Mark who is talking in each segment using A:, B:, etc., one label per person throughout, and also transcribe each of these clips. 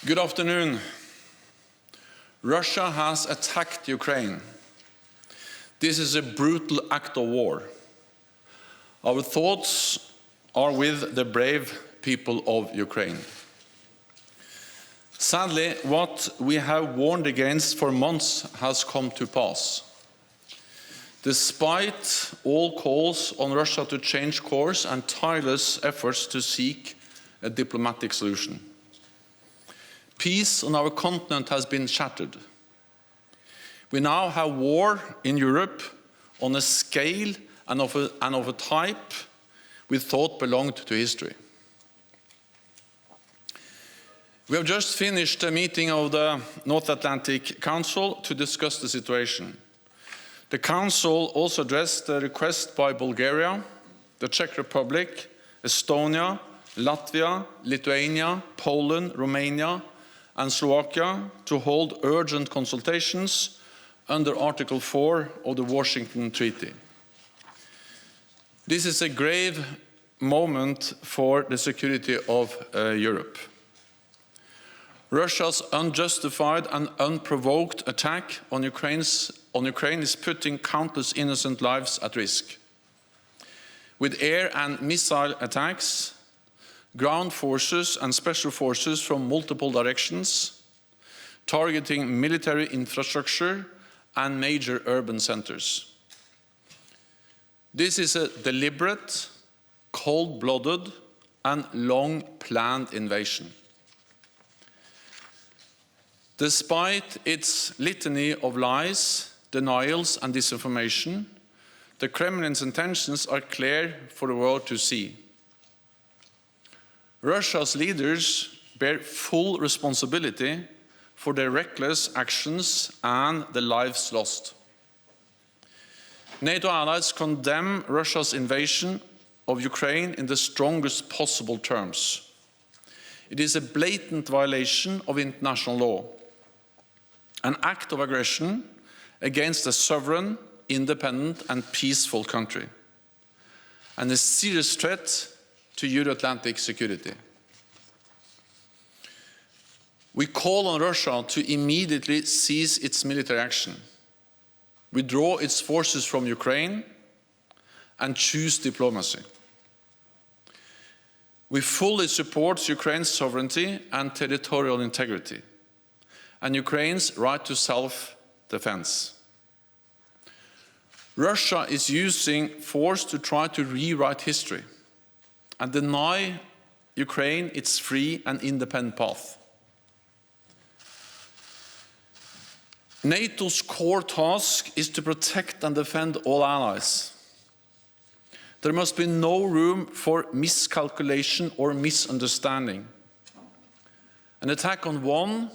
A: Good afternoon. Russia has attacked Ukraine. This is a brutal act of war. Our thoughts are with the brave people of Ukraine. Sadly, what we have warned against for months has come to pass. Despite all calls on Russia to change course and tireless efforts to seek a diplomatic solution, peace on our continent has been shattered. We now have war in Europe on a scale and of a type we thought belonged to history. We have just finished a meeting of the North Atlantic Council to discuss the situation. The Council also addressed the request by Bulgaria, the Czech Republic, Estonia, Latvia, Lithuania, Poland, Romania and Slovakia to hold urgent consultations under Article 4 of the Washington Treaty. This is a grave moment for the security of Europe. Russia's unjustified and unprovoked attack on Ukraine is putting countless innocent lives at risk. With air and missile attacks, ground forces and special forces from multiple directions, targeting military infrastructure and major urban centers. This is a deliberate, cold-blooded and long-planned invasion. Despite its litany of lies, denials and disinformation, the Kremlin's intentions are clear for the world to see. Russia's leaders bear full responsibility for their reckless actions and the lives lost. NATO allies condemn Russia's invasion of Ukraine in the strongest possible terms. It is a blatant violation of international law, an act of aggression against a sovereign, independent and peaceful country, and a serious threat to Euro-Atlantic security. We call on Russia to immediately cease its military action, withdraw its forces from Ukraine, and choose diplomacy. We fully support Ukraine's sovereignty and territorial integrity, and Ukraine's right to self-defense. Russia is using force to try to rewrite history and deny Ukraine its free and independent path. NATO's core task is to protect and defend all allies. There must be no room for miscalculation or misunderstanding. An attack on one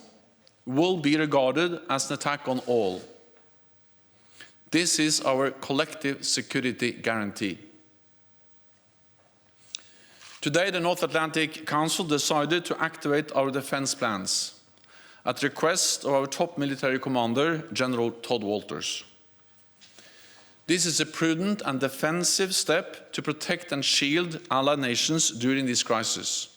A: will be regarded as an attack on all. This is our collective security guarantee. Today, the North Atlantic Council decided to activate our defense plans at the request of our top military commander, General Todd Walters. This is a prudent and defensive step to protect and shield allied nations during this crisis.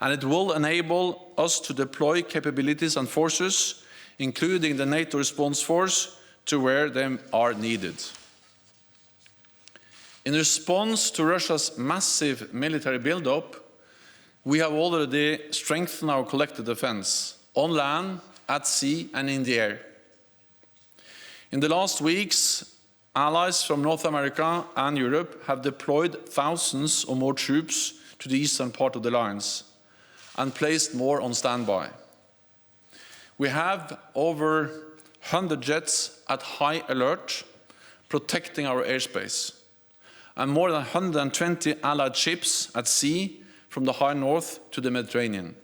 A: And it will enable us to deploy capabilities and forces, including the NATO response force, to where they are needed. In response to Russia's massive military buildup, we have already strengthened our collective defense on land, at sea and in the air. In the last weeks, allies from North America and Europe have deployed thousands or more troops to the eastern part of the alliance and placed more on standby. We have over 100 jets at high alert, protecting our airspace, and more than 120 allied ships at sea from the high north to the Mediterranean.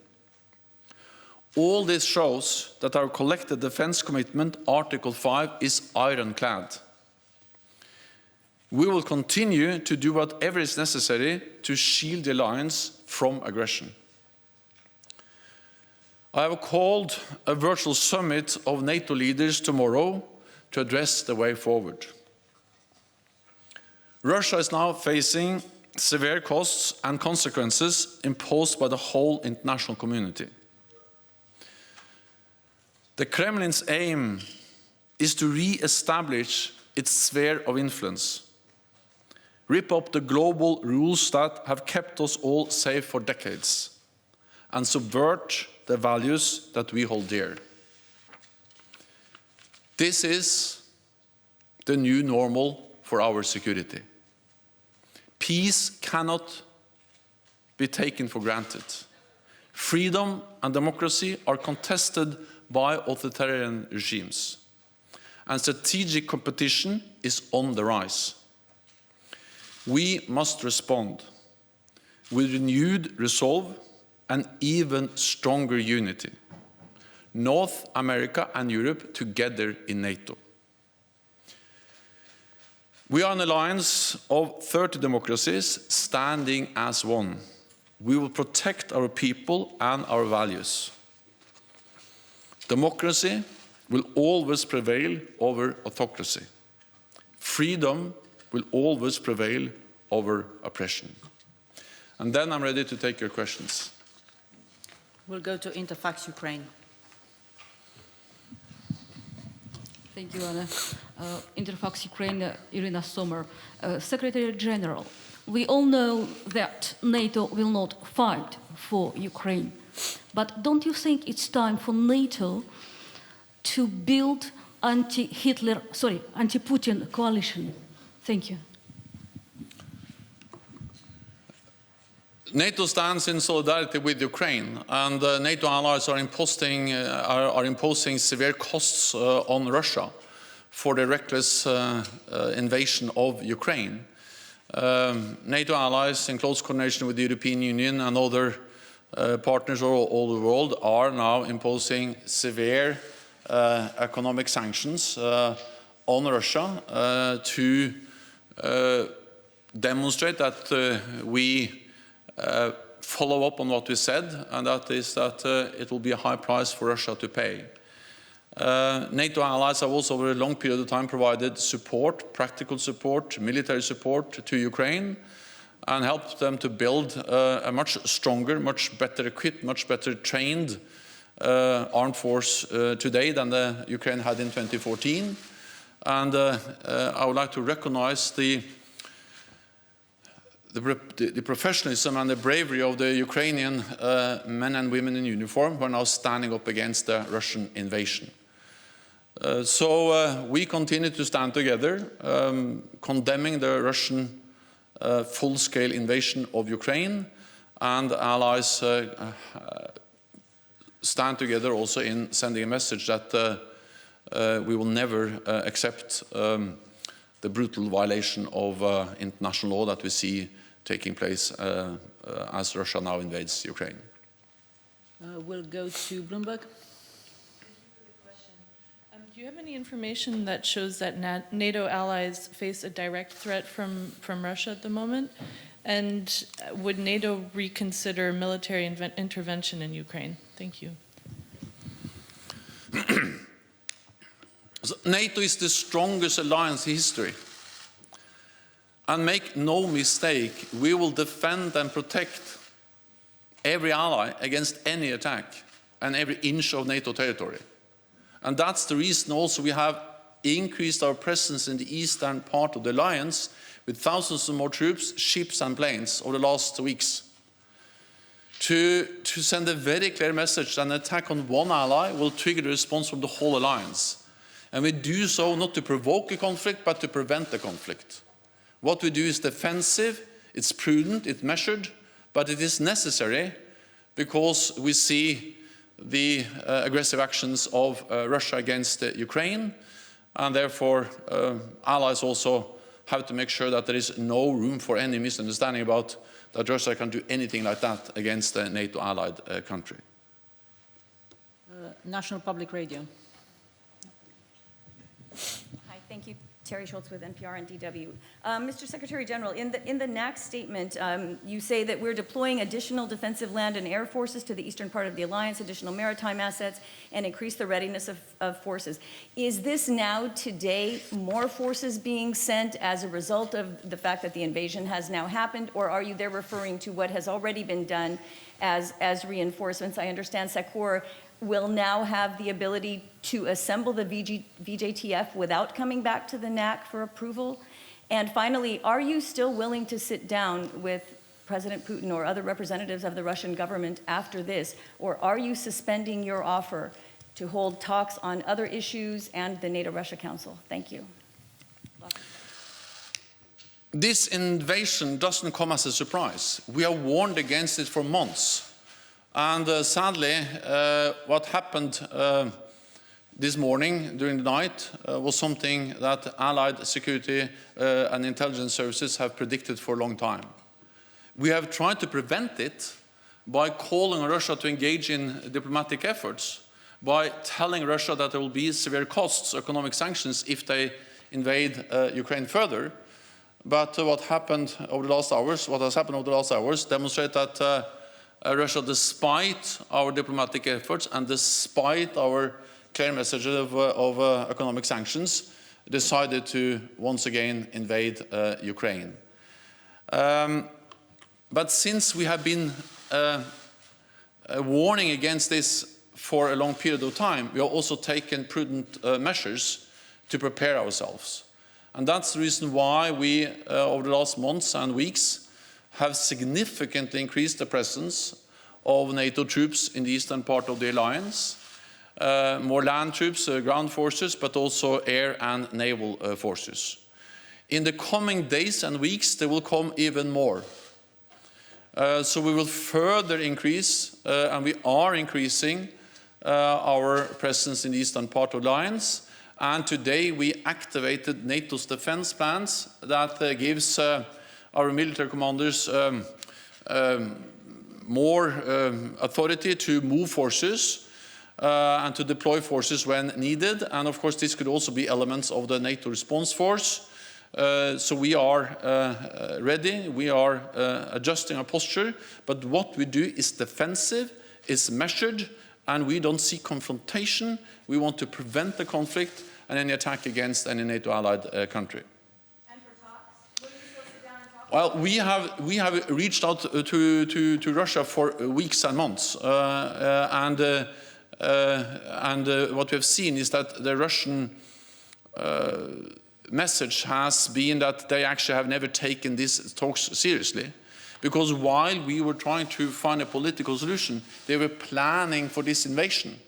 A: All this shows that our collective defense commitment, Article 5, is ironclad. We will continue to do whatever is necessary to shield the alliance from aggression. I have called a virtual summit of NATO leaders tomorrow to address the way forward. Russia is now facing severe costs and consequences imposed by the whole international community. The Kremlin's aim is to re-establish its sphere of influence, rip up the global rules that have kept us all safe for decades, and subvert the values that we hold dear. This is the new normal for our security. Peace cannot be taken for granted. Freedom and democracy are contested by authoritarian regimes, and strategic competition is on the rise. We must respond with renewed resolve and even stronger unity. North America and Europe together in NATO. We are an alliance of 30 democracies standing as one. We will protect our people and our values. Democracy will always prevail over autocracy. Freedom will always prevail over oppression. And then I'm ready to take your questions.
B: We'll go to Interfax Ukraine.
C: Thank you, Anna. Interfax Ukraine, Irina Sommer. Secretary General, we all know that NATO will not fight for Ukraine. But don't you think it's time for NATO to build anti-Putin coalition? Thank you.
A: NATO stands in solidarity with Ukraine, and NATO allies are imposing severe costs on Russia for the reckless invasion of Ukraine. NATO allies, in close coordination with the European Union and other partners all over the world, are now imposing severe economic sanctions on Russia to demonstrate that we follow up on what we said, and that is that it will be a high price for Russia to pay. NATO allies have also over a long period of time provided support, practical support, military support to Ukraine, and helped them to build a much stronger, much better equipped, much better trained armed force today than the Ukraine had in 2014. And I would like to recognize the professionalism and the bravery of the Ukrainian men and women in uniform who are now standing up against the Russian invasion. So we continue to stand together, condemning the Russian full-scale invasion of Ukraine, and allies stand together also in sending a message that we will never accept the brutal violation of international law that we see taking place as Russia now invades Ukraine.
B: We'll go to Bloomberg.
D: Do you have any information that shows that NATO allies face a direct threat from Russia at the moment? And would NATO reconsider military intervention in Ukraine? Thank you.
A: So NATO is the strongest alliance in history. And make no mistake, we will defend and protect every ally against any attack and every inch of NATO territory. And that's the reason also we have increased our presence in the eastern part of the alliance with thousands of more troops, ships and planes over the last weeks. To send a very clear message that an attack on one ally will trigger the response from the whole alliance. And we do so not to provoke a conflict, but to prevent a conflict. What we do is defensive, it's prudent, it's measured, but it is necessary because we see the aggressive actions of Russia against Ukraine, and therefore allies also have to make sure that there is no room for any misunderstanding about that Russia can do anything like that against a NATO allied country.
B: National Public Radio.
E: Hi, thank you. Terry Schultz with NPR and DW. Mr. Secretary General, in the NAC statement, you say that we're deploying additional defensive land and air forces to the eastern part of the alliance, additional maritime assets, and increase the readiness of forces. Is this now, today, more forces being sent as a result of the fact that the invasion has now happened, or are you there referring to what has already been done as reinforcements? I understand SACEUR will now have the ability to assemble the VJTF without coming back to the NAC for approval? And finally, are you still willing to sit down with President Putin or other representatives of the Russian government after this? Or are you suspending your offer to hold talks on other issues and the NATO-Russia Council? Thank you.
A: This invasion doesn't come as a surprise. We have warned against it for months. And sadly, what happened this morning during the night was something that Allied security and intelligence services have predicted for a long time. We have tried to prevent it by calling on Russia to engage in diplomatic efforts, by telling Russia that there will be severe costs, economic sanctions, if they invade Ukraine further. But what happened over the last hours, what has happened over the last hours, demonstrate that Russia, despite our diplomatic efforts and despite our clear message of economic sanctions, decided to once again invade Ukraine. But since we have been warning against this for a long period of time, we have also taken prudent measures to prepare ourselves. And that's the reason why we, over the last months and weeks, have significantly increased the presence of NATO troops in the eastern part of the alliance. More land troops, ground forces, but also air and naval forces. In the coming days and weeks, there will come even more. So we will further increase, and we are increasing, our presence in the eastern part of the alliance. And today we activated NATO's defense plans that gives our military commanders more authority to move forces and to deploy forces when needed. And of course, this could also be elements of the NATO response force. So we are ready, we are adjusting our posture, but what we do is defensive, is measured, and we don't see confrontation. We want to prevent the conflict and any attack against any NATO allied country.
E: And for talks? Will you still sit down and talk?
A: Well, we have reached out to Russia for weeks and months, and what we have seen is that the Russian message has been that they actually have never taken these talks seriously. Because while we were trying to find a political solution, they were planning for this invasion.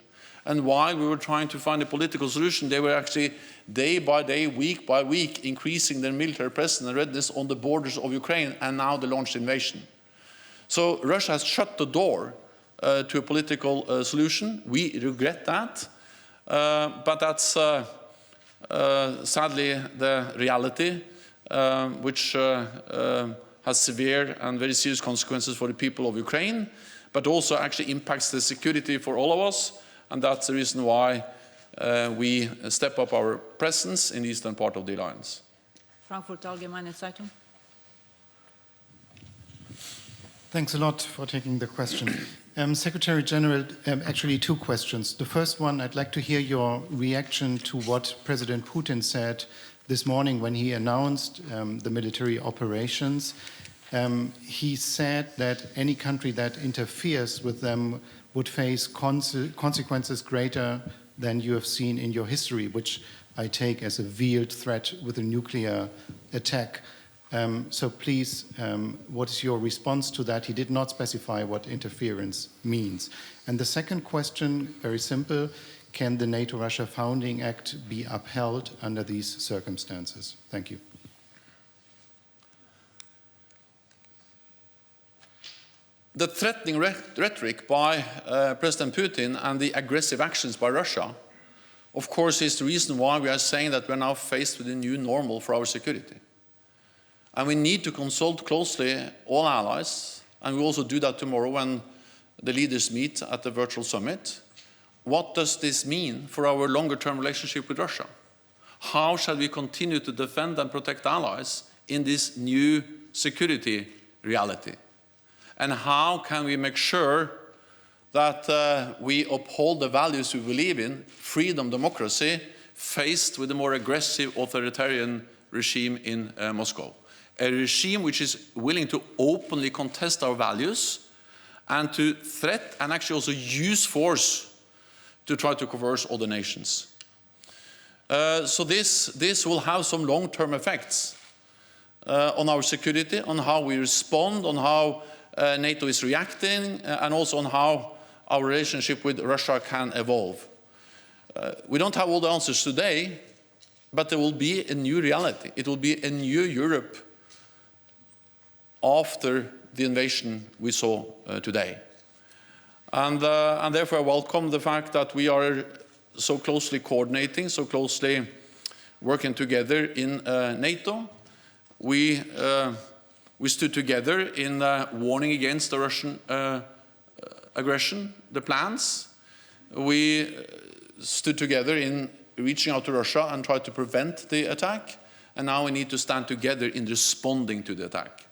A: And while we were trying to find a political solution, they were actually day by day, week by week, increasing their military presence and readiness on the borders of Ukraine, and now they launched invasion. So Russia has shut the door to a political solution. We regret that, but that's sadly the reality, which has severe and very serious consequences for the people of Ukraine, but also actually impacts the security for all of us. And that's the reason why we step up our presence in the eastern part of the alliance.
B: Frankfurt Allgemeine Zeitung.
F: Thanks a lot for taking the question. Secretary General, actually two questions. The first one, I'd like to hear your reaction to what President Putin said this morning when he announced the military operations. He said that any country that interferes with them would face consequences greater than you have seen in your history, which I take as a veiled threat with a nuclear attack. So please, what is your response to that? He did not specify what interference means. And the second question, very simple, can the NATO-Russia Founding Act be upheld under these circumstances? Thank you.
A: The threatening rhetoric by President Putin and the aggressive actions by Russia, of course, is the reason why we are saying that we are now faced with a new normal for our security. And we need to consult closely all allies, and we also do that tomorrow when the leaders meet at the virtual summit. What does this mean for our longer-term relationship with Russia? How shall we continue to defend and protect allies in this new security reality? And how can we make sure that we uphold the values we believe in, freedom, democracy, faced with a more aggressive authoritarian regime in Moscow? A regime which is willing to openly contest our values and to threat and actually also use force to try to coerce other nations. So this will have some long-term effects on our security, on how we respond, on how NATO is reacting, and also on how our relationship with Russia can evolve. We don't have all the answers today, but there will be a new reality. It will be a new Europe after the invasion we saw today. And therefore I welcome the fact that we are so closely coordinating, so closely working together in NATO. We stood together in warning against the Russian aggression, the plans. We stood together in reaching out to Russia and tried to prevent the attack. And now we need to stand together in responding to the attack.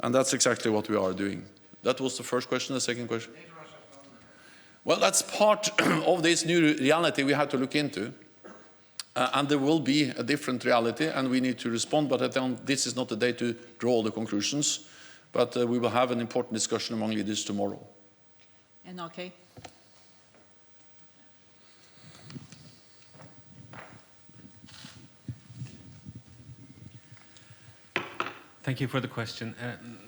A: And that's exactly what we are doing. That was the first question. The second question? Well, that's part of this new reality we have to look into. And there will be a different reality, and we need to respond. But I think this is not the day to draw all the conclusions. But we will have an important discussion among leaders tomorrow.
B: And okay.
G: Thank you for the question.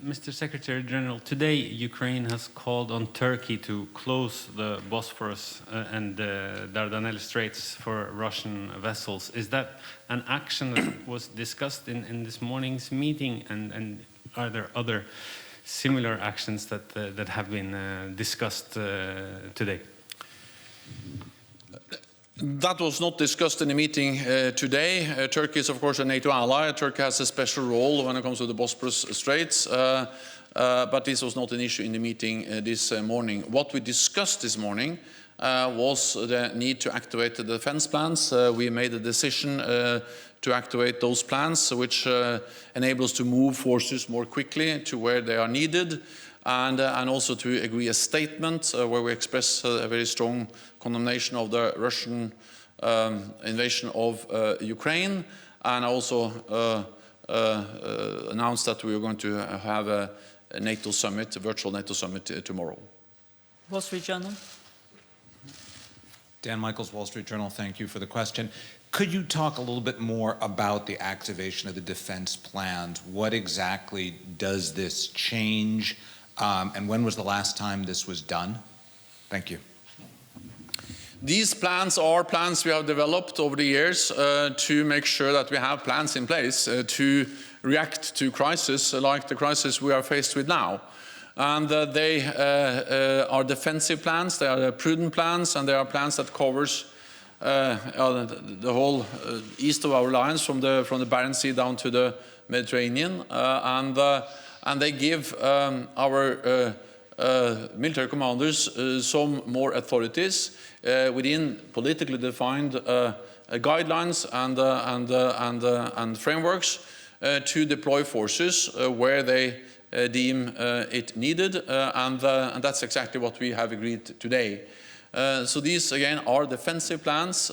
G: Mr. Secretary General, today Ukraine has called on Turkey to close the Bosphorus and the Dardanelles Straits for Russian vessels. Is that an action that was discussed in this morning's meeting, and are there other similar actions that have been discussed today?
A: That was not discussed in the meeting today. Turkey is, of course, a NATO ally. Turkey has a special role when it comes to the Bosporus Straits, but this was not an issue in the meeting this morning. What we discussed this morning was the need to activate the defense plans. We made a decision to activate those plans, which enable us to move forces more quickly to where they are needed, and also to agree a statement where we express a very strong condemnation of the Russian invasion of Ukraine, and also announced that we are going to have a NATO summit, a virtual NATO summit tomorrow.
B: Wall Street Journal.
H: Dan Michaels, Wall Street Journal, thank you for the question. Could you talk a little bit more about the activation of the defense plans? What exactly does this change? And when was the last time this was done? Thank you.
A: These plans are plans we have developed over the years to make sure that we have plans in place to react to crises like the crisis we are faced with now. And they are defensive plans, they are prudent plans, and they are plans that covers the whole east of our lines from the Barents Sea down to the Mediterranean, and they give our military commanders some more authorities within politically defined guidelines and frameworks to deploy forces where they deem it needed, and that's exactly what we have agreed today. So these, again, are defensive plans,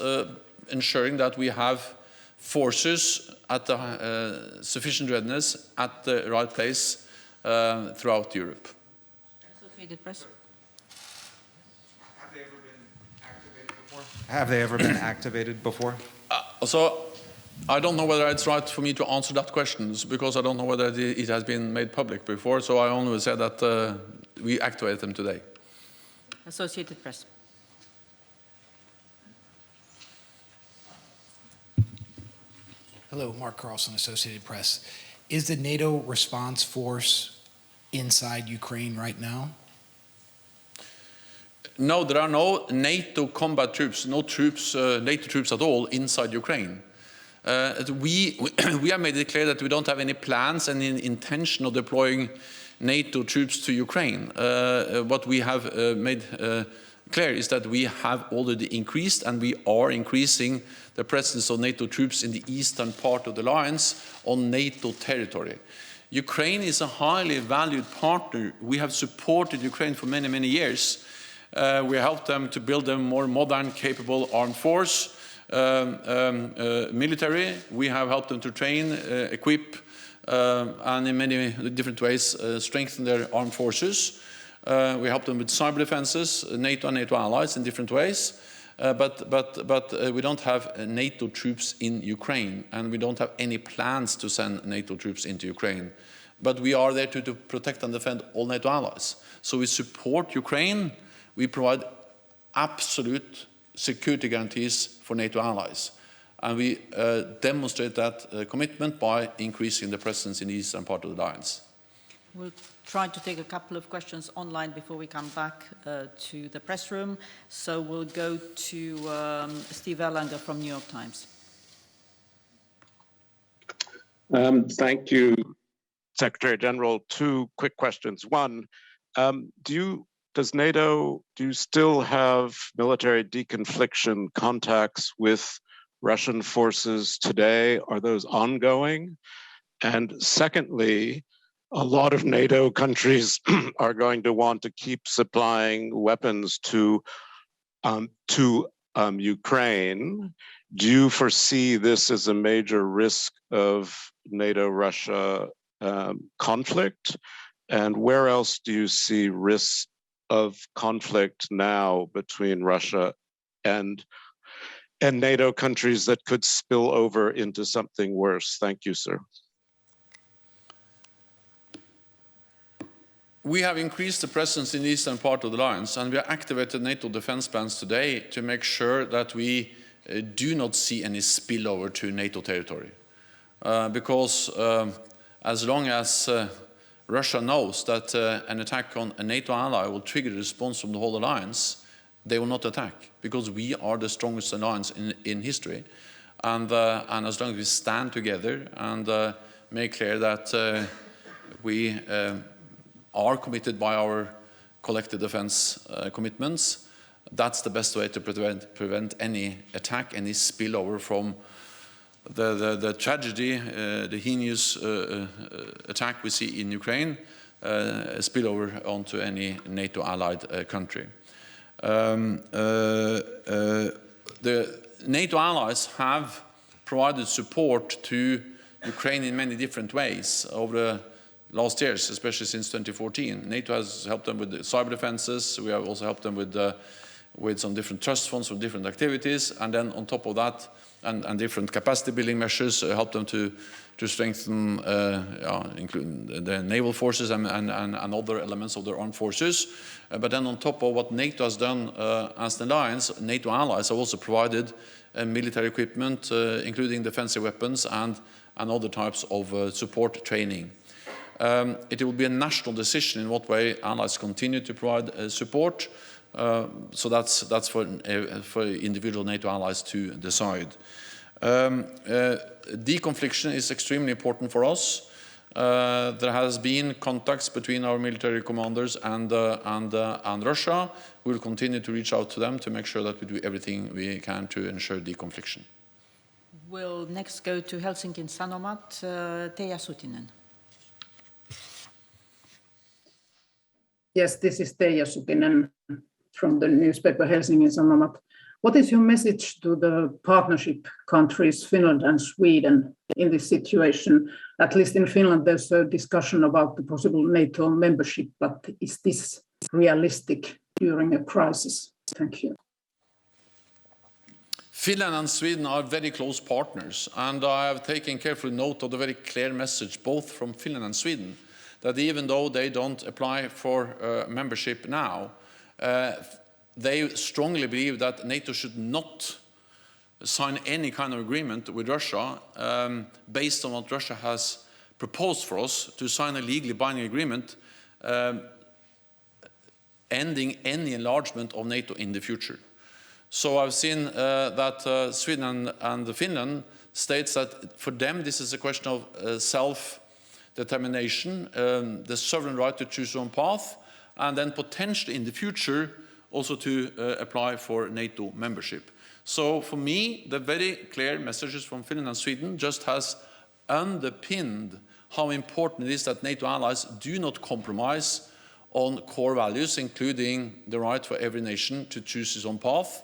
A: ensuring that we have forces at the sufficient readiness at the right place throughout Europe.
B: Associated Press.
H: Have they ever been activated before?
A: So I don't know whether it's right for me to answer that question, because I don't know whether it has been made public before, so I only said that we activated them today.
B: Associated Press.
I: Hello, Mark Carlson, Associated Press. Is the NATO response force inside Ukraine right now?
A: No, there are no NATO combat troops, no troops, NATO troops at all inside Ukraine. We have made it clear that we don't have any plans and any intention of deploying NATO troops to Ukraine. What we have made clear is that we have already increased, and we are increasing the presence of NATO troops in the eastern part of the alliance on NATO territory. Ukraine is a highly valued partner. We have supported Ukraine for many, many years. We helped them to build a more modern, capable armed force, military. We have helped them to train, equip, and in many different ways strengthen their armed forces. We helped them with cyber defenses, NATO and NATO allies in different ways. but we don't have NATO troops in Ukraine, and we don't have any plans to send NATO troops into Ukraine. But we are there to protect and defend all NATO allies. So we support Ukraine. We provide absolute security guarantees for NATO allies. And we demonstrate that commitment by increasing the presence in the eastern part of the alliance.
B: We'll try to take a couple of questions online before we come back to the press room. So we'll go to Steve Erlanger from New York Times.
J: Thank you, Secretary General. Two quick questions. One, do you still have military deconfliction contacts with Russian forces today? Are those ongoing? And secondly, a lot of NATO countries are going to want to keep supplying weapons to Ukraine. Do you foresee this as a major risk of NATO-Russia conflict? And where else do you see risks of conflict now between Russia and NATO countries that could spill over into something worse? Thank you, sir.
A: We have increased the presence in the eastern part of the alliance, and we have activated NATO defense plans today to make sure that we do not see any spillover to NATO territory. Because as long as Russia knows that an attack on a NATO ally will trigger a response from the whole alliance, they will not attack, because we are the strongest alliance in history. And as long as we stand together and make clear that we are committed by our collective defense commitments, that's the best way to prevent any attack, any spillover from the tragedy, the heinous attack we see in Ukraine, spillover onto any NATO allied country. The NATO allies have provided support to Ukraine in many different ways over the last years, especially since 2014. NATO has helped them with the cyber defenses. We have also helped them with some different trust funds for different activities, and then on top of that, and different capacity building measures, help them to strengthen, including the naval forces and other elements of their armed forces. But then on top of what NATO has done as an alliance, NATO allies have also provided military equipment, including defensive weapons and other types of support training. It will be a national decision in what way allies continue to provide support. So that's for individual NATO allies to decide. Deconfliction is extremely important for us. There has been contacts between our military commanders and Russia. We will continue to reach out to them to make sure that we do everything we can to ensure deconfliction.
B: We'll next go to Helsinki Sanomat, Teija Sutinen.
K: Yes, this is Teija Sutinen from the newspaper Helsingin Sanomat. What is your message to the partnership countries, Finland and Sweden, in this situation? At least in Finland, there's a discussion about the possible NATO membership, but is this realistic during a crisis? Thank you.
A: Finland and Sweden are very close partners, and I have taken careful note of the very clear message, both from Finland and Sweden, that even though they don't apply for membership now, they strongly believe that NATO should not sign any kind of agreement with Russia based on what Russia has proposed for us, to sign a legally binding agreement ending any enlargement of NATO in the future. So I've seen that Sweden and Finland states that for them this is a question of self-determination, the sovereign right to choose their own path, and then potentially in the future also to apply for NATO membership. So for me, the very clear messages from Finland and Sweden just has underpinned how important it is that NATO allies do not compromise on core values, including the right for every nation to choose its own path,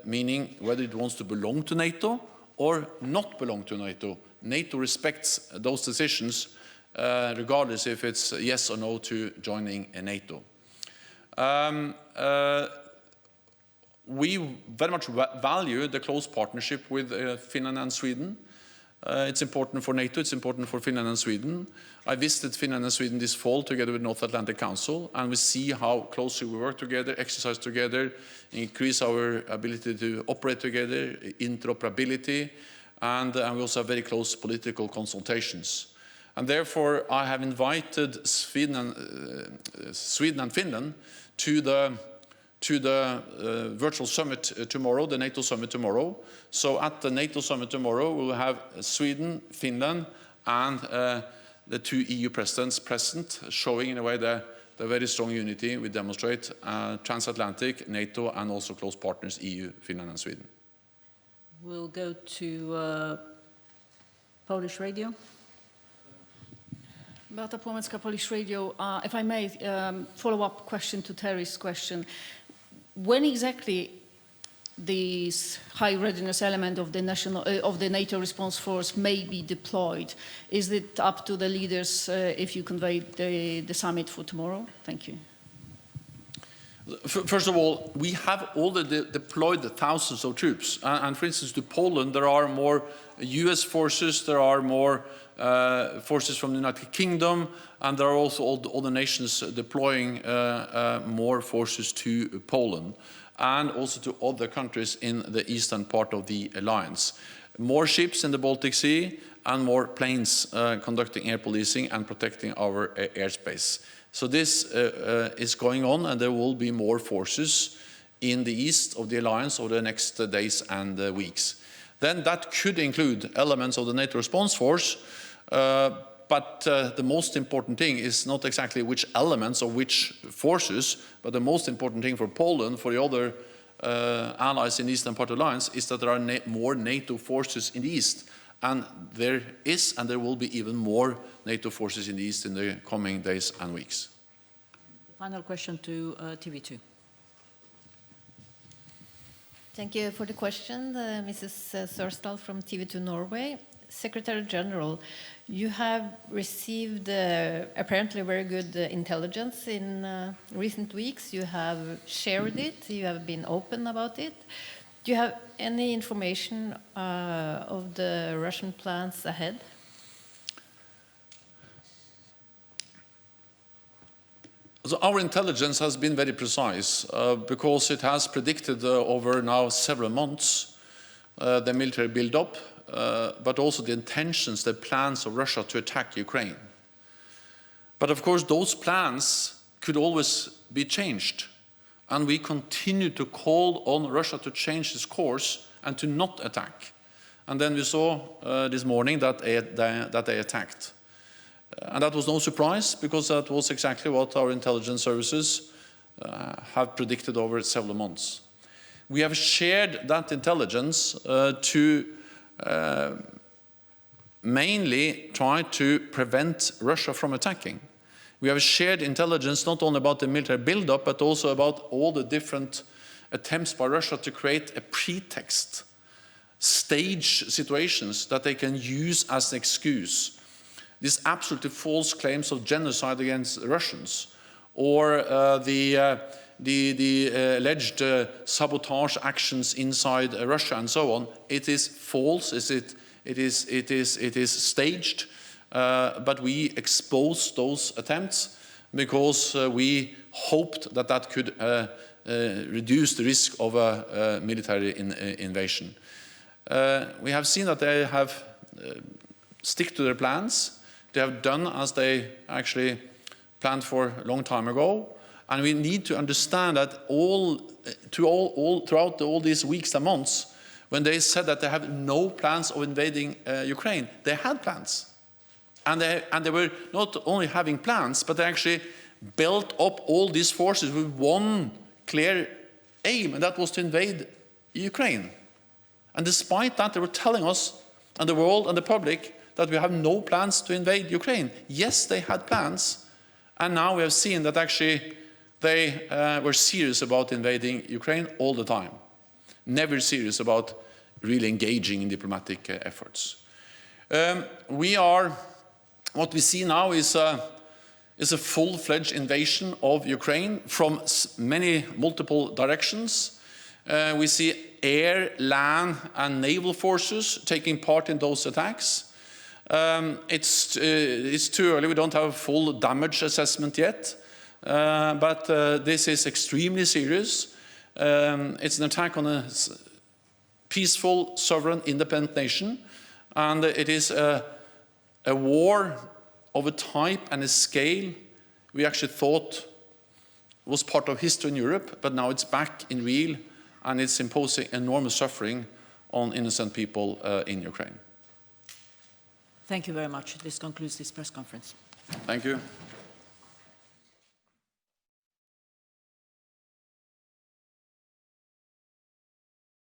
A: meaning whether it wants to belong to NATO or not belong to NATO. NATO respects those decisions, regardless if it's yes or no to joining NATO. we very much value the close partnership with Finland and Sweden. It's important for NATO, it's important for Finland and Sweden. I visited Finland and Sweden this fall together with North Atlantic Council, and we see how closely we work together, exercise together, increase our ability to operate together, interoperability, and we also have very close political consultations. And therefore, I have invited Sweden and Finland to the virtual summit tomorrow, the NATO summit tomorrow. So at the NATO summit tomorrow, we will have Sweden, Finland, and the two EU presidents present, showing in a way the very strong unity we demonstrate, transatlantic, NATO, and also close partners, EU, Finland, and Sweden.
B: We'll go to Polish radio.
L: Beata Płomecka, Polish Radio. If I may, follow-up question to Terry's question. When exactly this high readiness element of the NATO response force may be deployed? Is it up to the leaders if you convey the summit for tomorrow? Thank you.
A: First of all, we have already deployed thousands of troops. And for instance, to Poland, there are more US forces, there are more forces from the United Kingdom, and there are also all the nations deploying more forces to Poland, and also to other countries in the eastern part of the alliance. More ships in the Baltic Sea, and more planes conducting air policing and protecting our airspace. So this is going on, and there will be more forces in the east of the alliance over the next days and weeks. Then that could include elements of the NATO response force, but the most important thing is not exactly which elements or which forces, but the most important thing for Poland, for the other allies in the eastern part of the alliance, is that there are more NATO forces in the east. And there is, and there will be even more NATO forces in the east in the coming days and weeks.
B: Final question to TV2.
M: Thank you for the question, Mrs. Sørsdal from TV2 Norway. Secretary General, you have received apparently very good intelligence in recent weeks. You have shared it, you have been open about it. Do you have any information of the Russian plans ahead?
A: So our intelligence has been very precise because it has predicted over now several months the military build-up, but also the intentions, the plans of Russia to attack Ukraine. But of course, those plans could always be changed. And we continue to call on Russia to change its course and to not attack. And then we saw this morning that they attacked. And that was no surprise, because that was exactly what our intelligence services have predicted over several months. We have shared that intelligence to mainly try to prevent Russia from attacking. We have shared intelligence not only about the military build-up, but also about all the different attempts by Russia to create a pretext, stage situations that they can use as an excuse. These absolutely false claims of genocide against Russians, or the alleged sabotage actions inside Russia and so on. It is false. It is staged. But we exposed those attempts because we hoped that that could reduce the risk of a military invasion. We have seen that they have stick to their plans. They have done as they actually planned for a long time ago. And we need to understand that throughout all these weeks and months, when they said that they have no plans of invading Ukraine, they had plans. And they were not only having plans, but they actually built up all these forces with one clear aim, and that was to invade Ukraine. And despite that, they were telling us and the world and the public that we have no plans to invade Ukraine. Yes, they had plans, and now we have seen that actually they were serious about invading Ukraine all the time, never serious about really engaging in diplomatic efforts. What we see now is a full-fledged invasion of Ukraine from multiple directions. We see air, land, and naval forces taking part in those attacks. It's too early. We don't have a full damage assessment yet, but this is extremely serious. It's an attack on a peaceful, sovereign, independent nation, and it is a war of a type and a scale we actually thought was part of history in Europe, but now it's back in real, and it's imposing enormous suffering on innocent people in Ukraine.
B: Thank you very much. This concludes this press conference.
A: Thank you.